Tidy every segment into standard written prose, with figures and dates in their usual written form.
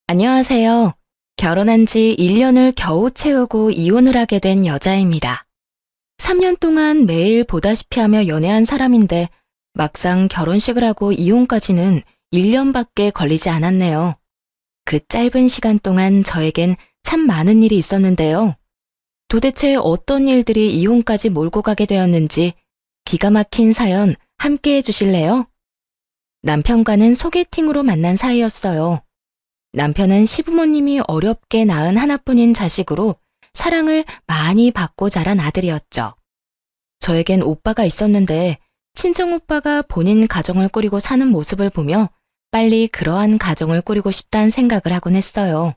안녕하세요. 결혼한 지 1년을 겨우 채우고 이혼을 하게 된 여자입니다. 3년 동안 매일 보다시피 하며 연애한 사람인데 막상 결혼식을 하고 이혼까지는 1년밖에 걸리지 않았네요. 그 짧은 시간 동안 저에겐 참 많은 일이 있었는데요. 도대체 어떤 일들이 이혼까지 몰고 가게 되었는지 기가 막힌 사연 함께 해주실래요? 남편과는 소개팅으로 만난 사이였어요. 남편은 시부모님이 어렵게 낳은 하나뿐인 자식으로 사랑을 많이 받고 자란 아들이었죠. 저에겐 오빠가 있었는데 친정오빠가 본인 가정을 꾸리고 사는 모습을 보며 빨리 그러한 가정을 꾸리고 싶다는 생각을 하곤 했어요.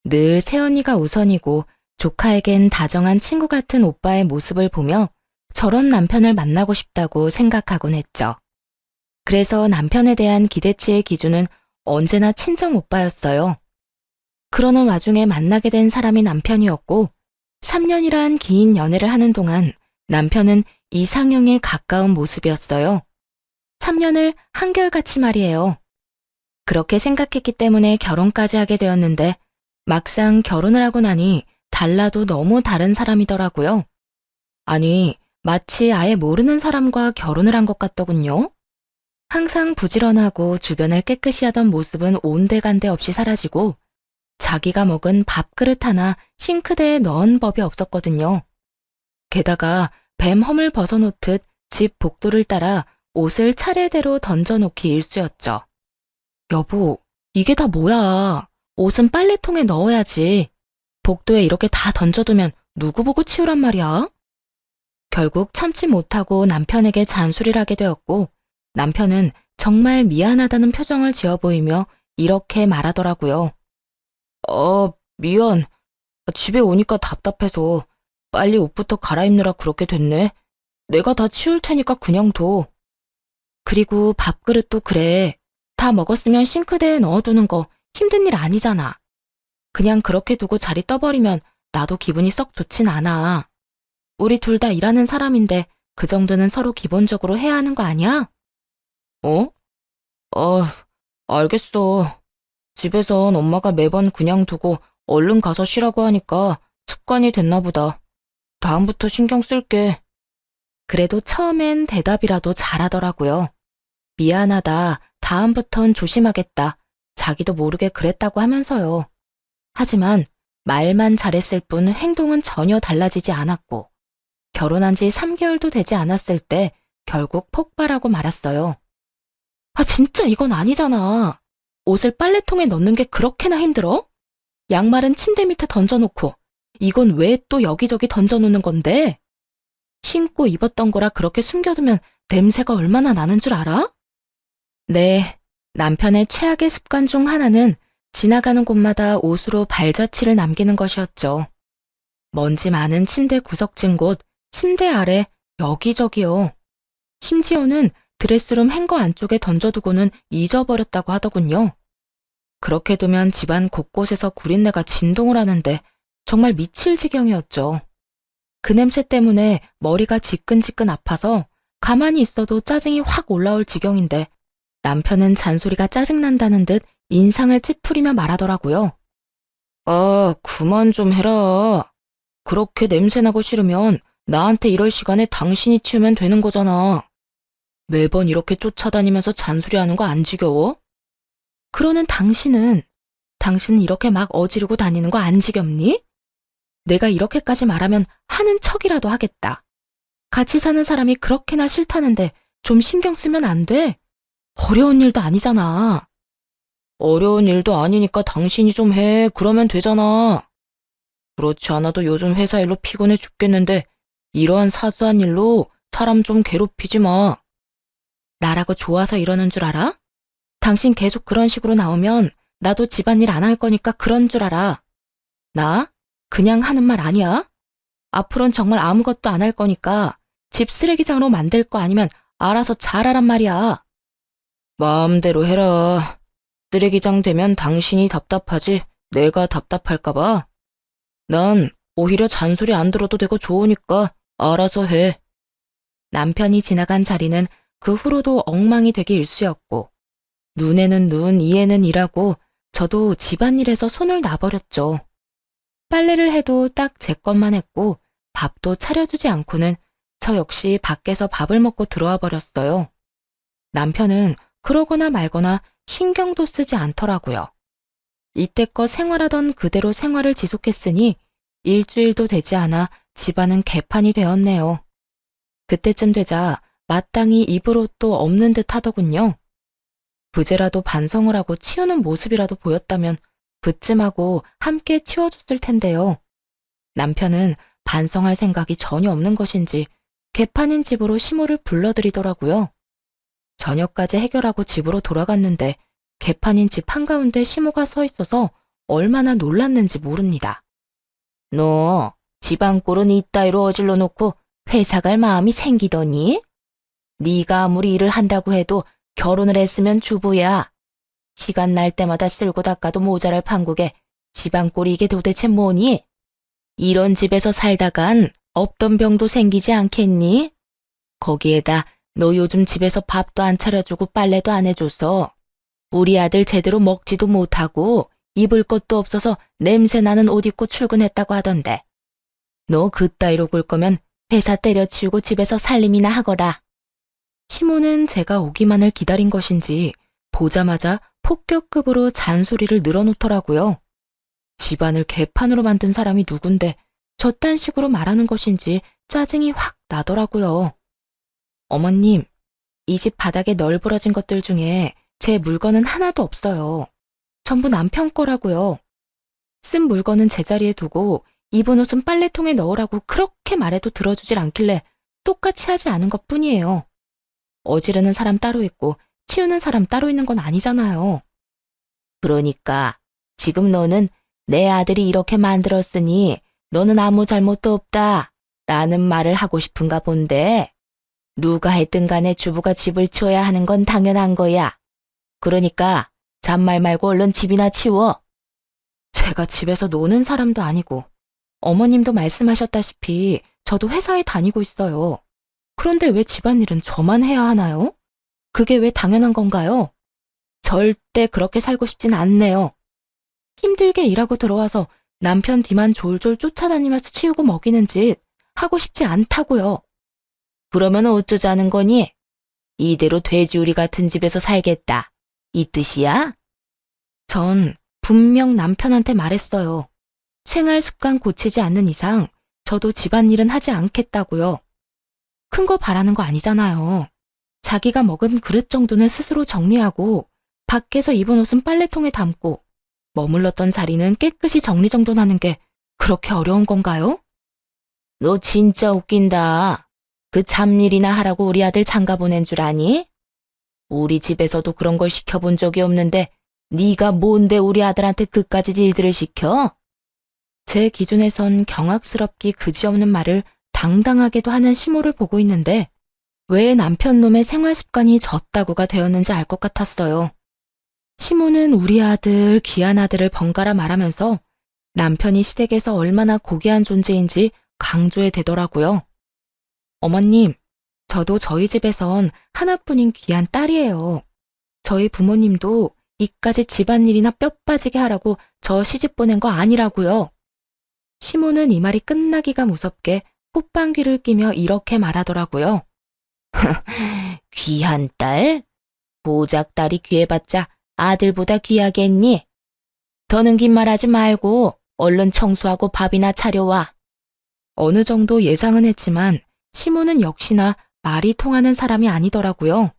늘 새언니가 우선이고 조카에겐 다정한 친구 같은 오빠의 모습을 보며 저런 남편을 만나고 싶다고 생각하곤 했죠. 그래서 남편에 대한 기대치의 기준은 언제나 친정 오빠였어요. 그러는 와중에 만나게 된 사람이 남편이었고 3년이란 긴 연애를 하는 동안 남편은 이상형에 가까운 모습이었어요. 3년을 한결같이 말이에요. 그렇게 생각했기 때문에 결혼까지 하게 되었는데 막상 결혼을 하고 나니 달라도 너무 다른 사람이더라고요. 아니, 마치 아예 모르는 사람과 결혼을 한 것 같더군요. 항상 부지런하고 주변을 깨끗이 하던 모습은 온데간데 없이 사라지고 자기가 먹은 밥그릇 하나 싱크대에 넣은 법이 없었거든요. 게다가 뱀 허물 벗어놓듯 집 복도를 따라 옷을 차례대로 던져놓기 일쑤였죠. 여보, 이게 다 뭐야? 옷은 빨래통에 넣어야지. 복도에 이렇게 다 던져두면 누구 보고 치우란 말이야? 결국 참지 못하고 남편에게 잔소리를 하게 되었고 남편은 정말 미안하다는 표정을 지어 보이며 이렇게 말하더라고요. 미안. 집에 오니까 답답해서 빨리 옷부터 갈아입느라 그렇게 됐네. 내가 다 치울 테니까 그냥 둬. 그리고 밥그릇도 그래. 다 먹었으면 싱크대에 넣어두는 거 힘든 일 아니잖아. 그냥 그렇게 두고 자리 떠버리면 나도 기분이 썩 좋진 않아. 우리 둘 다 일하는 사람인데 그 정도는 서로 기본적으로 해야 하는 거 아니야? 어? 알겠어. 집에선 엄마가 매번 그냥 두고 얼른 가서 쉬라고 하니까 습관이 됐나 보다. 다음부터 신경 쓸게. 그래도 처음엔 대답이라도 잘하더라고요. 미안하다. 다음부턴 조심하겠다. 자기도 모르게 그랬다고 하면서요. 하지만 말만 잘했을 뿐 행동은 전혀 달라지지 않았고 결혼한 지 3개월도 되지 않았을 때 결국 폭발하고 말았어요. 아, 진짜 이건 아니잖아. 옷을 빨래통에 넣는 게 그렇게나 힘들어? 양말은 침대 밑에 던져놓고 이건 왜 또 여기저기 던져놓는 건데? 신고 입었던 거라 그렇게 숨겨두면 냄새가 얼마나 나는 줄 알아? 네, 남편의 최악의 습관 중 하나는 지나가는 곳마다 옷으로 발자취를 남기는 것이었죠. 먼지 많은 침대 구석진 곳, 침대 아래, 여기저기요. 심지어는 드레스룸 행거 안쪽에 던져두고는 잊어버렸다고 하더군요. 그렇게 두면 집안 곳곳에서 구린내가 진동을 하는데 정말 미칠 지경이었죠. 그 냄새 때문에 머리가 지끈지끈 아파서 가만히 있어도 짜증이 확 올라올 지경인데 남편은 잔소리가 짜증난다는 듯 인상을 찌푸리며 말하더라고요. 아, 그만 좀 해라. 그렇게 냄새나고 싫으면 나한테 이럴 시간에 당신이 치우면 되는 거잖아. 매번 이렇게 쫓아다니면서 잔소리하는 거 안 지겨워? 그러는 당신은 이렇게 막 어지르고 다니는 거 안 지겹니? 내가 이렇게까지 말하면 하는 척이라도 하겠다. 같이 사는 사람이 그렇게나 싫다는데 좀 신경 쓰면 안 돼? 어려운 일도 아니잖아. 어려운 일도 아니니까 당신이 좀 해. 그러면 되잖아. 그렇지 않아도 요즘 회사 일로 피곤해 죽겠는데 이러한 사소한 일로 사람 좀 괴롭히지 마. 나라고 좋아서 이러는 줄 알아? 당신 계속 그런 식으로 나오면 나도 집안일 안 할 거니까 그런 줄 알아. 나? 그냥 하는 말 아니야? 앞으론 정말 아무것도 안 할 거니까 집 쓰레기장으로 만들 거 아니면 알아서 잘하란 말이야. 마음대로 해라. 쓰레기장 되면 당신이 답답하지 내가 답답할까 봐. 난 오히려 잔소리 안 들어도 되고 좋으니까 알아서 해. 남편이 지나간 자리는 그 후로도 엉망이 되기 일쑤였고 눈에는 눈, 이에는 이라고 저도 집안일에서 손을 놔버렸죠. 빨래를 해도 딱 제 것만 했고 밥도 차려주지 않고는 저 역시 밖에서 밥을 먹고 들어와 버렸어요. 남편은 그러거나 말거나 신경도 쓰지 않더라고요. 이때껏 생활하던 그대로 생활을 지속했으니 일주일도 되지 않아 집안은 개판이 되었네요. 그때쯤 되자 마땅히 입을 옷도 없는 듯 하더군요. 부재라도 반성을 하고 치우는 모습이라도 보였다면 그쯤하고 함께 치워줬을 텐데요. 남편은 반성할 생각이 전혀 없는 것인지 개판인 집으로 시모를 불러들이더라고요. 저녁까지 해결하고 집으로 돌아갔는데 개판인 집 한가운데 시모가 서 있어서 얼마나 놀랐는지 모릅니다. 너 집안 꼴은 이따위로 어질러 놓고 회사 갈 마음이 생기더니? 네가 아무리 일을 한다고 해도 결혼을 했으면 주부야. 시간 날 때마다 쓸고 닦아도 모자랄 판국에 집안 꼴이 이게 도대체 뭐니? 이런 집에서 살다간 없던 병도 생기지 않겠니? 거기에다 너 요즘 집에서 밥도 안 차려주고 빨래도 안 해줘서 우리 아들 제대로 먹지도 못하고 입을 것도 없어서 냄새나는 옷 입고 출근했다고 하던데. 너 그따위로 굴 거면 회사 때려치우고 집에서 살림이나 하거라. 시모는 제가 오기만을 기다린 것인지 보자마자 폭격급으로 잔소리를 늘어놓더라고요. 집안을 개판으로 만든 사람이 누군데 저딴 식으로 말하는 것인지 짜증이 확 나더라고요. 어머님, 이 집 바닥에 널브러진 것들 중에 제 물건은 하나도 없어요. 전부 남편 거라고요. 쓴 물건은 제자리에 두고 입은 옷은 빨래통에 넣으라고 그렇게 말해도 들어주질 않길래 똑같이 하지 않은 것뿐이에요. 어지르는 사람 따로 있고 치우는 사람 따로 있는 건 아니잖아요. 그러니까 지금 너는 내 아들이 이렇게 만들었으니 너는 아무 잘못도 없다 라는 말을 하고 싶은가 본데, 누가 했든 간에 주부가 집을 치워야 하는 건 당연한 거야. 그러니까 잔말 말고 얼른 집이나 치워. 제가 집에서 노는 사람도 아니고 어머님도 말씀하셨다시피 저도 회사에 다니고 있어요. 그런데 왜 집안일은 저만 해야 하나요? 그게 왜 당연한 건가요? 절대 그렇게 살고 싶진 않네요. 힘들게 일하고 들어와서 남편 뒤만 졸졸 쫓아다니면서 치우고 먹이는 짓 하고 싶지 않다고요. 그러면 어쩌자는 거니? 이대로 돼지우리 같은 집에서 살겠다. 이 뜻이야? 전 분명 남편한테 말했어요. 생활 습관 고치지 않는 이상 저도 집안일은 하지 않겠다고요. 큰 거 바라는 거 아니잖아요. 자기가 먹은 그릇 정도는 스스로 정리하고 밖에서 입은 옷은 빨래통에 담고 머물렀던 자리는 깨끗이 정리정돈하는 게 그렇게 어려운 건가요? 너 진짜 웃긴다. 그 잡일이나 하라고 우리 아들 장가 보낸 줄 아니? 우리 집에서도 그런 걸 시켜본 적이 없는데 네가 뭔데 우리 아들한테 그까짓 일들을 시켜? 제 기준에선 경악스럽기 그지없는 말을 당당하게도 하는 시모를 보고 있는데 왜 남편 놈의 생활 습관이 졌다고가 되었는지 알 것 같았어요. 시모는 우리 아들, 귀한 아들을 번갈아 말하면서 남편이 시댁에서 얼마나 고귀한 존재인지 강조해 대더라고요. 어머님, 저도 저희 집에선 하나뿐인 귀한 딸이에요. 저희 부모님도 이까지 집안일이나 뼈 빠지게 하라고 저 시집 보낸 거 아니라고요. 시모는 이 말이 끝나기가 무섭게 콧방귀를 끼며 이렇게 말하더라고요. 귀한 딸? 고작 딸이 귀해봤자 아들보다 귀하겠니? 더는 긴 말하지 말고 얼른 청소하고 밥이나 차려와. 어느 정도 예상은 했지만 시모는 역시나 말이 통하는 사람이 아니더라고요.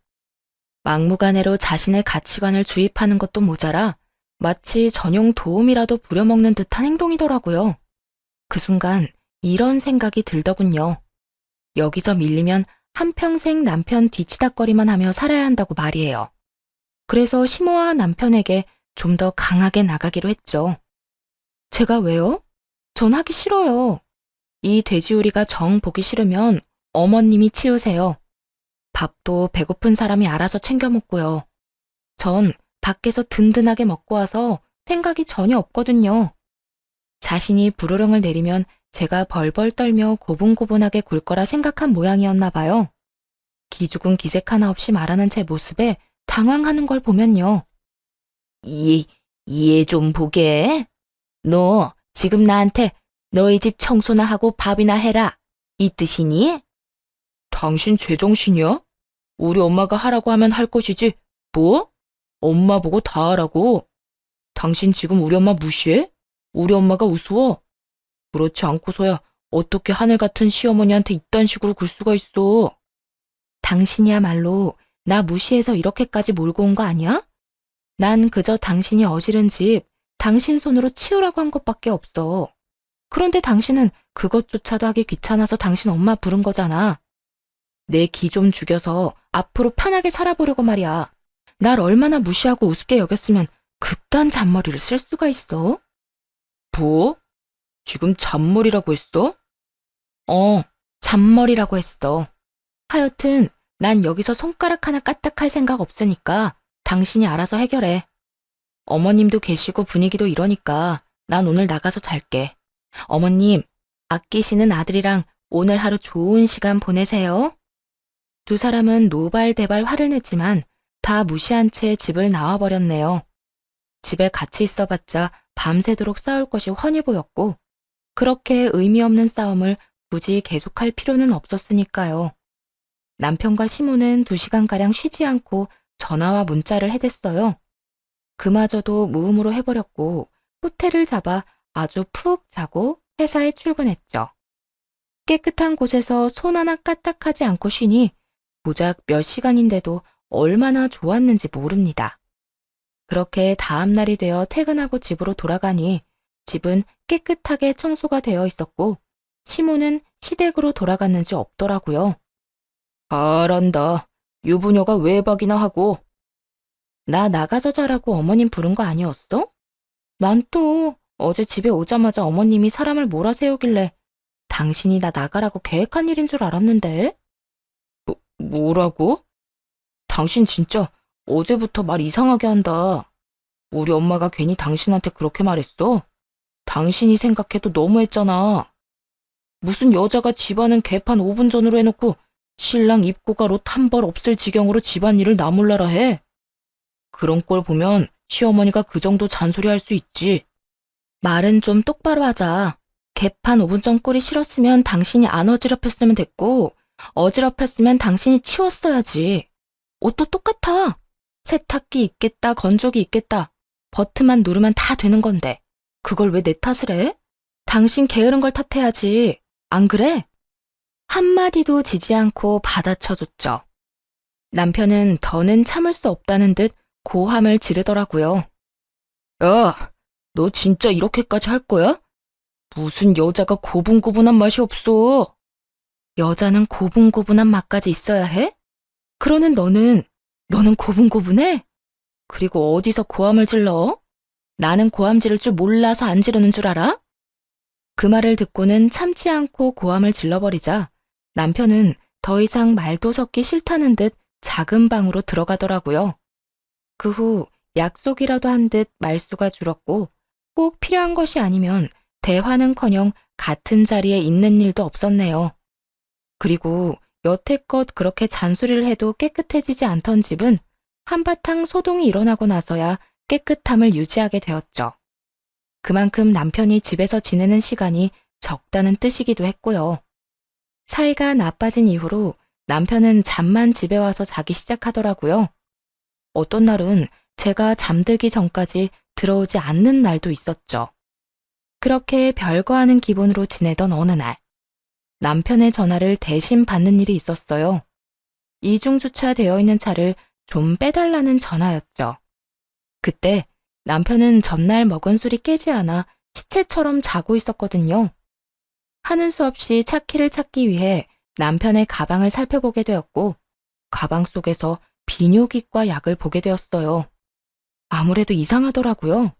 막무가내로 자신의 가치관을 주입하는 것도 모자라 마치 전용 도움이라도 부려먹는 듯한 행동이더라고요. 그 순간 이런 생각이 들더군요. 여기서 밀리면 한평생 남편 뒤치다꺼리만 하며 살아야 한다고 말이에요. 그래서 시모와 남편에게 좀 더 강하게 나가기로 했죠. 제가 왜요? 전 하기 싫어요. 이 돼지우리가 정 보기 싫으면 어머님이 치우세요. 밥도 배고픈 사람이 알아서 챙겨 먹고요. 전 밖에서 든든하게 먹고 와서 생각이 전혀 없거든요. 자신이 불호령을 내리면 제가 벌벌 떨며 고분고분하게 굴 거라 생각한 모양이었나 봐요. 기죽은 기색 하나 없이 말하는 제 모습에 당황하는 걸 보면요. 이해 좀 보게. 너 지금 나한테 너희 집 청소나 하고 밥이나 해라. 이 뜻이니? 당신 제정신이야? 우리 엄마가 하라고 하면 할 것이지. 뭐? 엄마 보고 다 하라고. 당신 지금 우리 엄마 무시해? 우리 엄마가 우스워? 그렇지 않고서야 어떻게 하늘 같은 시어머니한테 이딴 식으로 굴 수가 있어. 당신이야말로 나 무시해서 이렇게까지 몰고 온 거 아니야? 난 그저 당신이 어지른 집, 당신 손으로 치우라고 한 것밖에 없어. 그런데 당신은 그것조차도 하기 귀찮아서 당신 엄마 부른 거잖아. 내 기 좀 죽여서 앞으로 편하게 살아보려고 말이야. 날 얼마나 무시하고 우습게 여겼으면 그딴 잔머리를 쓸 수가 있어? 뭐? 지금 잔머리라고 했어? 잔머리라고 했어. 하여튼 난 여기서 손가락 하나 까딱할 생각 없으니까 당신이 알아서 해결해. 어머님도 계시고 분위기도 이러니까 난 오늘 나가서 잘게. 어머님, 아끼시는 아들이랑 오늘 하루 좋은 시간 보내세요. 두 사람은 노발대발 화를 냈지만 다 무시한 채 집을 나와버렸네요. 집에 같이 있어봤자 밤새도록 싸울 것이 훤히 보였고 그렇게 의미 없는 싸움을 굳이 계속할 필요는 없었으니까요. 남편과 시모는 2시간가량 쉬지 않고 전화와 문자를 해댔어요. 그마저도 무음으로 해버렸고 호텔을 잡아 아주 푹 자고 회사에 출근했죠. 깨끗한 곳에서 손 하나 까딱하지 않고 쉬니 고작 몇 시간인데도 얼마나 좋았는지 모릅니다. 그렇게 다음 날이 되어 퇴근하고 집으로 돌아가니 집은 깨끗하게 청소가 되어 있었고 시모는 시댁으로 돌아갔는지 없더라고요. 잘한다. 유부녀가 외박이나 하고. 나 나가서 자라고 어머님 부른 거 아니었어? 난 또 어제 집에 오자마자 어머님이 사람을 몰아세우길래 당신이 나 나가라고 계획한 일인 줄 알았는데. 뭐라고? 당신 진짜 어제부터 말 이상하게 한다. 우리 엄마가 괜히 당신한테 그렇게 말했어? 당신이 생각해도 너무했잖아. 무슨 여자가 집안은 개판 5분 전으로 해놓고 신랑 입고가 옷 한 벌 없을 지경으로 집안일을 나 몰라라 해. 그런 꼴 보면 시어머니가 그 정도 잔소리할 수 있지. 말은 좀 똑바로 하자. 개판 5분 전 꼴이 싫었으면 당신이 안 어지럽혔으면 됐고 어지럽혔으면 당신이 치웠어야지. 옷도 똑같아. 세탁기 있겠다, 건조기 있겠다. 버튼만 누르면 다 되는 건데 그걸 왜 내 탓을 해? 당신 게으른 걸 탓해야지. 안 그래? 한마디도 지지 않고 받아쳐줬죠. 남편은 더는 참을 수 없다는 듯 고함을 지르더라고요. 야, 너 진짜 이렇게까지 할 거야? 무슨 여자가 고분고분한 맛이 없어. 여자는 고분고분한 맛까지 있어야 해? 그러는 너는 고분고분해? 그리고 어디서 고함을 질러? 나는 고함 지를 줄 몰라서 안 지르는 줄 알아? 그 말을 듣고는 참지 않고 고함을 질러버리자 남편은 더 이상 말도 섞기 싫다는 듯 작은 방으로 들어가더라고요. 그 후 약속이라도 한 듯 말수가 줄었고 꼭 필요한 것이 아니면 대화는커녕 같은 자리에 있는 일도 없었네요. 그리고 여태껏 그렇게 잔소리를 해도 깨끗해지지 않던 집은 한바탕 소동이 일어나고 나서야 깨끗함을 유지하게 되었죠. 그만큼 남편이 집에서 지내는 시간이 적다는 뜻이기도 했고요. 사이가 나빠진 이후로 남편은 잠만 집에 와서 자기 시작하더라고요. 어떤 날은 제가 잠들기 전까지 들어오지 않는 날도 있었죠. 그렇게 별거 아닌 기분으로 지내던 어느 날, 남편의 전화를 대신 받는 일이 있었어요. 이중주차되어 있는 차를 좀 빼달라는 전화였죠. 그때 남편은 전날 먹은 술이 깨지 않아 시체처럼 자고 있었거든요. 하는 수 없이 차키를 찾기 위해 남편의 가방을 살펴보게 되었고 가방 속에서 비뇨기과 약을 보게 되었어요. 아무래도 이상하더라고요.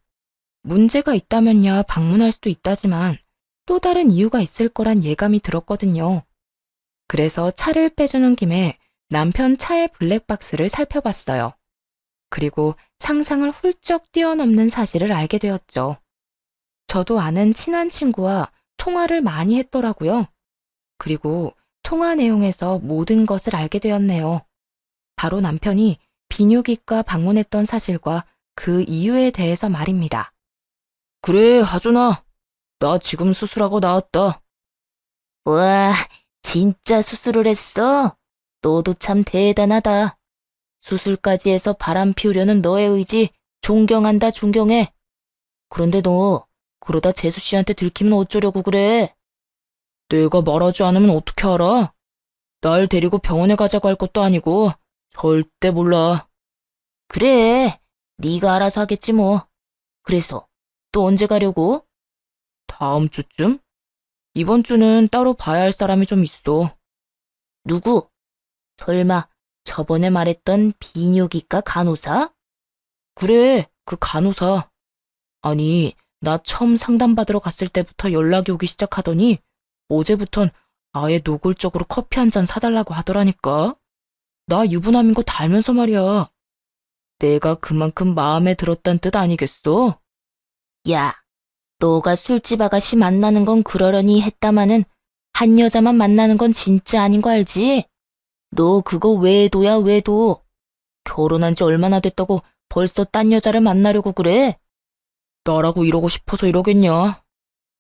문제가 있다면야 방문할 수도 있다지만 또 다른 이유가 있을 거란 예감이 들었거든요. 그래서 차를 빼주는 김에 남편 차의 블랙박스를 살펴봤어요. 그리고 상상을 훌쩍 뛰어넘는 사실을 알게 되었죠. 저도 아는 친한 친구와 통화를 많이 했더라고요. 그리고 통화 내용에서 모든 것을 알게 되었네요. 바로 남편이 비뇨기과 방문했던 사실과 그 이유에 대해서 말입니다. 그래, 하준아. 나 지금 수술하고 나왔다. 와, 진짜 수술을 했어? 너도 참 대단하다. 수술까지 해서 바람 피우려는 너의 의지 존경한다, 존경해. 그런데 너 그러다 재수 씨한테 들키면 어쩌려고 그래? 내가 말하지 않으면 어떻게 알아? 날 데리고 병원에 가자고 할 것도 아니고 절대 몰라. 그래, 네가 알아서 하겠지 뭐. 그래서 또 언제 가려고? 다음 주쯤? 이번 주는 따로 봐야 할 사람이 좀 있어. 누구? 설마 저번에 말했던 비뇨기과 간호사? 그래, 그 간호사. 아니, 나 처음 상담받으러 갔을 때부터 연락이 오기 시작하더니 어제부턴 아예 노골적으로 커피 한 잔 사달라고 하더라니까. 나 유부남인 거 다 알면서 말이야. 내가 그만큼 마음에 들었단 뜻 아니겠어? 야, 너가 술집 아가씨 만나는 건 그러려니 했다마는 한 여자만 만나는 건 진짜 아닌 거 알지? 너 그거 외도야, 외도. 결혼한 지 얼마나 됐다고 벌써 딴 여자를 만나려고 그래? 나라고 이러고 싶어서 이러겠냐?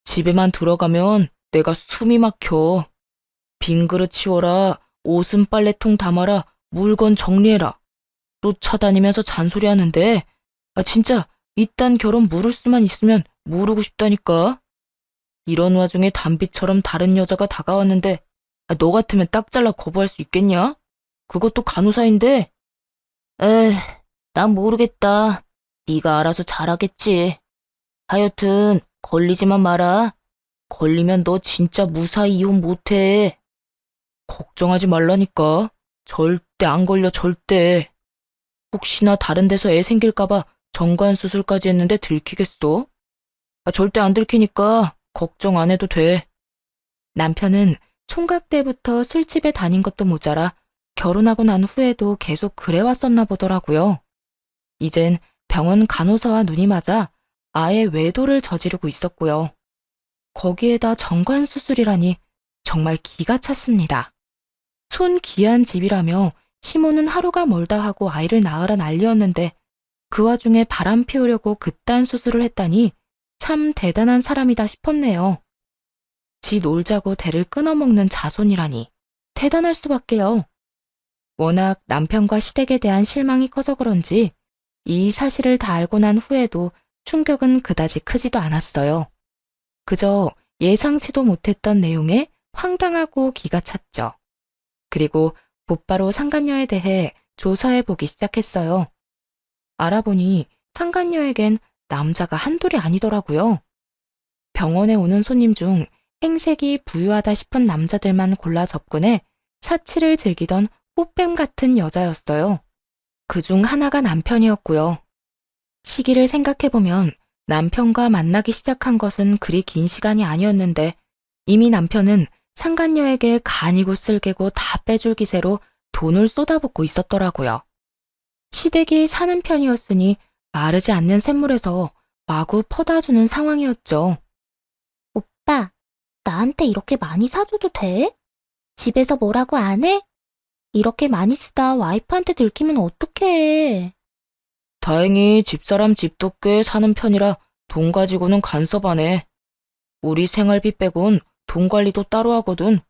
집에만 들어가면 내가 숨이 막혀. 빈 그릇 치워라, 옷은 빨래통 담아라, 물건 정리해라. 쫓아다니면서 잔소리하는데, 진짜 이딴 결혼 물을 수만 있으면 무르고 싶다니까. 이런 와중에 담비처럼 다른 여자가 다가왔는데 너 같으면 딱 잘라 거부할 수 있겠냐? 그것도 간호사인데. 에휴, 난 모르겠다. 네가 알아서 잘하겠지. 하여튼 걸리지만 마라. 걸리면 너 진짜 무사히 이혼 못해. 걱정하지 말라니까. 절대 안 걸려, 절대. 혹시나 다른 데서 애 생길까봐 정관 수술까지 했는데 들키겠어? 절대 안 들키니까 걱정 안 해도 돼. 남편은 총각 때부터 술집에 다닌 것도 모자라 결혼하고 난 후에도 계속 그래왔었나 보더라고요. 이젠 병원 간호사와 눈이 맞아 아예 외도를 저지르고 있었고요. 거기에다 정관 수술이라니 정말 기가 찼습니다. 손 귀한 집이라며 시모는 하루가 멀다 하고 아이를 낳으라 난리였는데 그 와중에 바람 피우려고 그딴 수술을 했다니 참 대단한 사람이다 싶었네요. 지 놀자고 대를 끊어먹는 자손이라니 대단할 수밖에요. 워낙 남편과 시댁에 대한 실망이 커서 그런지 이 사실을 다 알고 난 후에도 충격은 그다지 크지도 않았어요. 그저 예상치도 못했던 내용에 황당하고 기가 찼죠. 그리고 곧바로 상간녀에 대해 조사해보기 시작했어요. 알아보니 상간녀에겐 남자가 한둘이 아니더라고요. 병원에 오는 손님 중 행색이 부유하다 싶은 남자들만 골라 접근해 사치를 즐기던 꽃뱀 같은 여자였어요. 그중 하나가 남편이었고요. 시기를 생각해보면 남편과 만나기 시작한 것은 그리 긴 시간이 아니었는데 이미 남편은 상간녀에게 간이고 쓸개고 다 빼줄 기세로 돈을 쏟아붓고 있었더라고요. 시댁이 사는 편이었으니 마르지 않는 샘물에서 마구 퍼다주는 상황이었죠. 오빠, 나한테 이렇게 많이 사줘도 돼? 집에서 뭐라고 안 해? 이렇게 많이 쓰다 와이프한테 들키면 어떡해. 다행히 집사람 집도 꽤 사는 편이라 돈 가지고는 간섭 안 해. 우리 생활비 빼곤 돈 관리도 따로 하거든.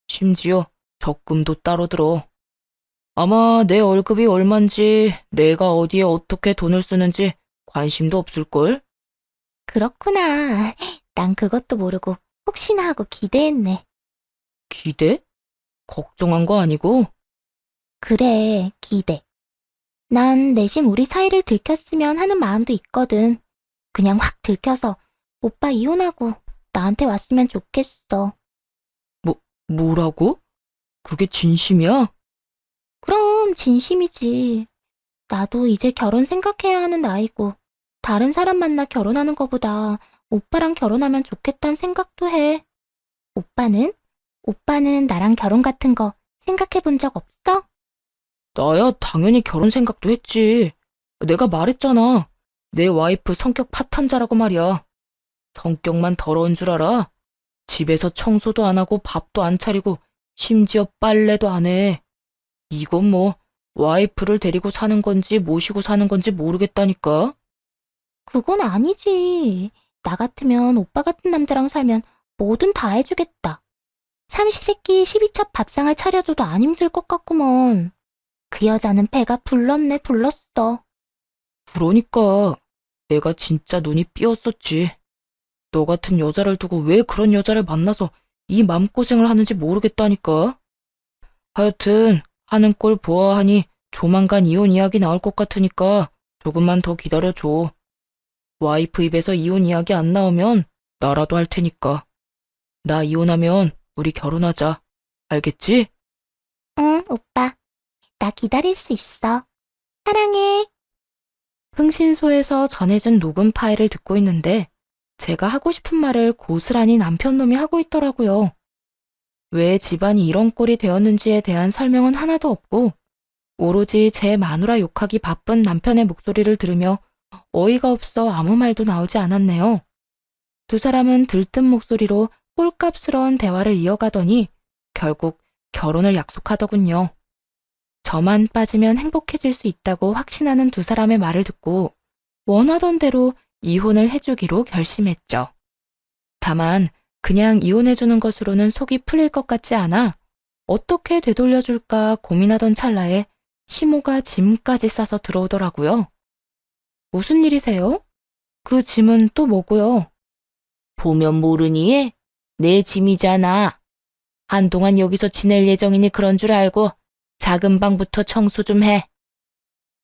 심지어 적금도 따로 들어. 아마 내 월급이 얼만지 내가 어디에 어떻게 돈을 쓰는지 관심도 없을걸? 그렇구나. 난 그것도 모르고 혹시나 하고 기대했네. 기대? 걱정한 거 아니고? 그래, 기대. 난 내심 우리 사이를 들켰으면 하는 마음도 있거든. 그냥 확 들켜서 오빠 이혼하고 나한테 왔으면 좋겠어. 뭐라고? 그게 진심이야? 그럼 진심이지. 나도 이제 결혼 생각해야 하는 나이고 다른 사람 만나 결혼하는 거보다 오빠랑 결혼하면 좋겠다는 생각도 해. 오빠는? 오빠는 나랑 결혼 같은 거 생각해 본 적 없어? 나야 당연히 결혼 생각도 했지. 내가 말했잖아. 내 와이프 성격 파탄자라고 말이야. 성격만 더러운 줄 알아? 집에서 청소도 안 하고 밥도 안 차리고 심지어 빨래도 안 해. 이건 뭐 와이프를 데리고 사는 건지 모시고 사는 건지 모르겠다니까. 그건 아니지. 나 같으면 오빠 같은 남자랑 살면 뭐든 다 해주겠다. 삼시세끼 12첩 밥상을 차려줘도 안 힘들 것 같구먼. 그 여자는 배가 불렀네 불렀어. 그러니까 내가 진짜 눈이 삐었었지. 너 같은 여자를 두고 왜 그런 여자를 만나서 이 맘고생을 하는지 모르겠다니까. 하여튼 하는 꼴 보아하니 조만간 이혼 이야기 나올 것 같으니까 조금만 더 기다려줘. 와이프 입에서 이혼 이야기 안 나오면 나라도 할 테니까. 나 이혼하면 우리 결혼하자. 알겠지? 응, 오빠. 나 기다릴 수 있어. 사랑해. 흥신소에서 전해준 녹음 파일을 듣고 있는데 제가 하고 싶은 말을 고스란히 남편 놈이 하고 있더라고요. 왜 집안이 이런 꼴이 되었는지에 대한 설명은 하나도 없고 오로지 제 마누라 욕하기 바쁜 남편의 목소리를 들으며 어이가 없어 아무 말도 나오지 않았네요. 두 사람은 들뜬 목소리로 꼴값스러운 대화를 이어가더니 결국 결혼을 약속하더군요. 저만 빠지면 행복해질 수 있다고 확신하는 두 사람의 말을 듣고 원하던 대로 이혼을 해주기로 결심했죠. 다만 그냥 이혼해주는 것으로는 속이 풀릴 것 같지 않아 어떻게 되돌려줄까 고민하던 찰나에 시모가 짐까지 싸서 들어오더라고요. 무슨 일이세요? 그 짐은 또 뭐고요? 보면 모르니? 내 짐이잖아. 한동안 여기서 지낼 예정이니 그런 줄 알고 작은 방부터 청소 좀 해.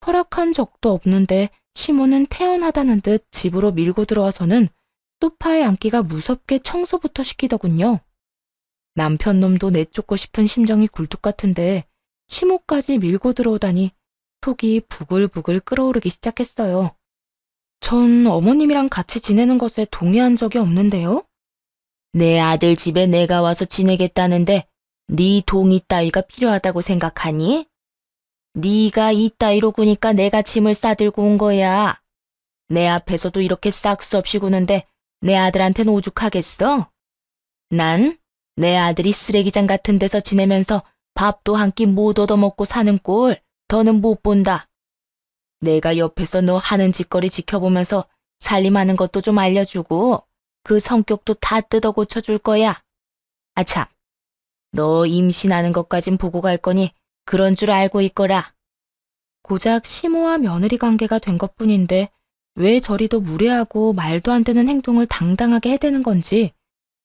허락한 적도 없는데 시모는 태연하다는 듯 집으로 밀고 들어와서는 소파에 앉기가 무섭게 청소부터 시키더군요. 남편 놈도 내쫓고 싶은 심정이 굴뚝 같은데 시모까지 밀고 들어오다니 속이 부글부글 끓어오르기 시작했어요. 전 어머님이랑 같이 지내는 것에 동의한 적이 없는데요. 내 아들 집에 내가 와서 지내겠다는데 네 동의 따위가 필요하다고 생각하니? 네가 이 따위로 구니까 내가 짐을 싸들고 온 거야. 내 앞에서도 이렇게 싹 수 없이 구는데 내 아들한텐 오죽하겠어? 난 내 아들이 쓰레기장 같은 데서 지내면서 밥도 한 끼 못 얻어먹고 사는 꼴 더는 못 본다. 내가 옆에서 너 하는 짓거리 지켜보면서 살림하는 것도 좀 알려주고 그 성격도 다 뜯어 고쳐줄 거야. 아참, 너 임신하는 것까진 보고 갈 거니 그런 줄 알고 있거라. 고작 시모와 며느리 관계가 된 것뿐인데 왜 저리도 무례하고 말도 안 되는 행동을 당당하게 해대는 건지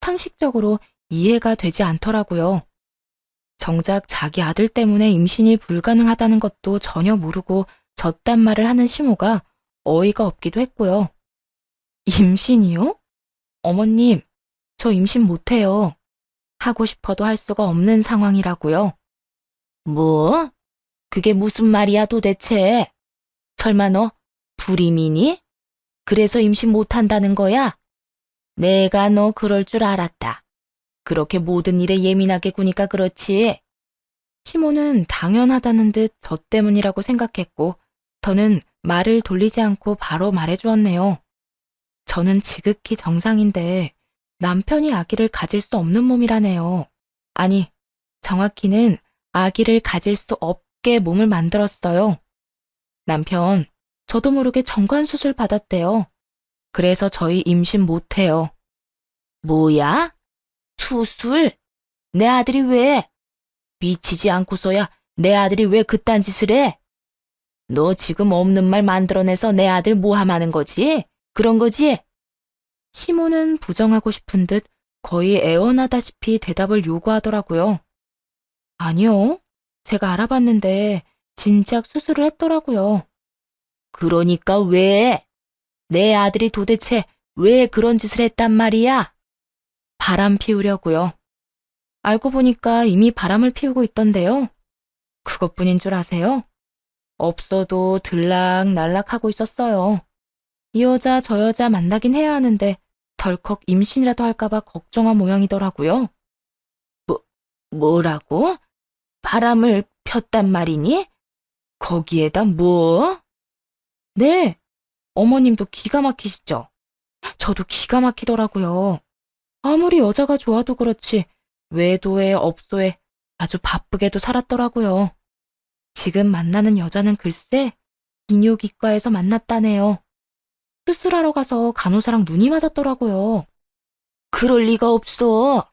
상식적으로 이해가 되지 않더라고요. 정작 자기 아들 때문에 임신이 불가능하다는 것도 전혀 모르고 저딴 말을 하는 시모가 어이가 없기도 했고요. 임신이요? 어머님, 저 임신 못해요. 하고 싶어도 할 수가 없는 상황이라고요. 뭐? 그게 무슨 말이야 도대체? 설마 너 불임이니? 그래서 임신 못한다는 거야? 내가 너 그럴 줄 알았다. 그렇게 모든 일에 예민하게 구니까 그렇지. 시모는 당연하다는 듯 저 때문이라고 생각했고 저는 말을 돌리지 않고 바로 말해주었네요. 저는 지극히 정상인데 남편이 아기를 가질 수 없는 몸이라네요. 아니, 정확히는 아기를 가질 수 없게 몸을 만들었어요. 남편, 저도 모르게 정관수술 받았대요. 그래서 저희 임신 못해요. 뭐야? 수술? 내 아들이 왜? 미치지 않고서야 내 아들이 왜 그딴 짓을 해? 너 지금 없는 말 만들어내서 내 아들 모함하는 거지? 그런 거지? 시모는 부정하고 싶은 듯 거의 애원하다시피 대답을 요구하더라고요. 아니요. 제가 알아봤는데 진작 수술을 했더라고요. 그러니까 왜? 내 아들이 도대체 왜 그런 짓을 했단 말이야? 바람 피우려고요. 알고 보니까 이미 바람을 피우고 있던데요. 그것뿐인 줄 아세요? 없어도 들락날락하고 있었어요. 이 여자 저 여자 만나긴 해야 하는데 덜컥 임신이라도 할까봐 걱정한 모양이더라고요. 뭐라고? 바람을 폈단 말이니? 거기에다 뭐? 네, 어머님도 기가 막히시죠? 저도 기가 막히더라고요. 아무리 여자가 좋아도 그렇지 외도에 업소에 아주 바쁘게도 살았더라고요. 지금 만나는 여자는 글쎄 비뇨기과에서 만났다네요. 수술하러 가서 간호사랑 눈이 맞았더라고요. 그럴 리가 없어.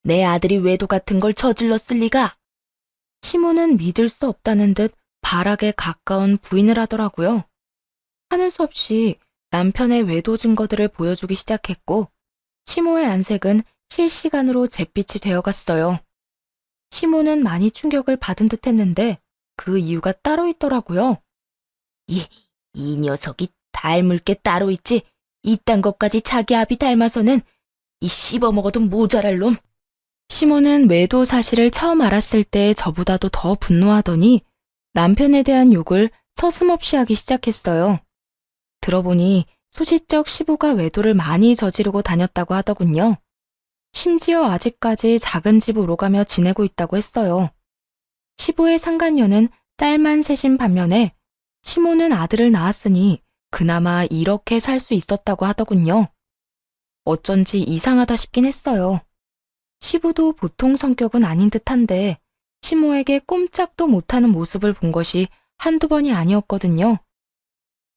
내 아들이 외도 같은 걸 저질렀을 리가. 시모는 믿을 수 없다는 듯 발악에 가까운 부인을 하더라고요. 하는 수 없이 남편의 외도 증거들을 보여주기 시작했고 시모의 안색은 실시간으로 잿빛이 되어갔어요. 시모는 많이 충격을 받은 듯 했는데 그 이유가 따로 있더라고요. 이 녀석이 닮을 게 따로 있지. 이딴 것까지 자기 아비 닮아서는 이 씹어먹어도 모자랄 놈. 시모는 외도 사실을 처음 알았을 때 저보다도 더 분노하더니 남편에 대한 욕을 서슴없이 하기 시작했어요. 들어보니 소시적 시부가 외도를 많이 저지르고 다녔다고 하더군요. 심지어 아직까지 작은 집 오가며 지내고 있다고 했어요. 시부의 상간녀는 딸만 셋인 반면에 시모는 아들을 낳았으니 그나마 이렇게 살 수 있었다고 하더군요. 어쩐지 이상하다 싶긴 했어요. 시부도 보통 성격은 아닌 듯한데 시모에게 꼼짝도 못하는 모습을 본 것이 한두 번이 아니었거든요.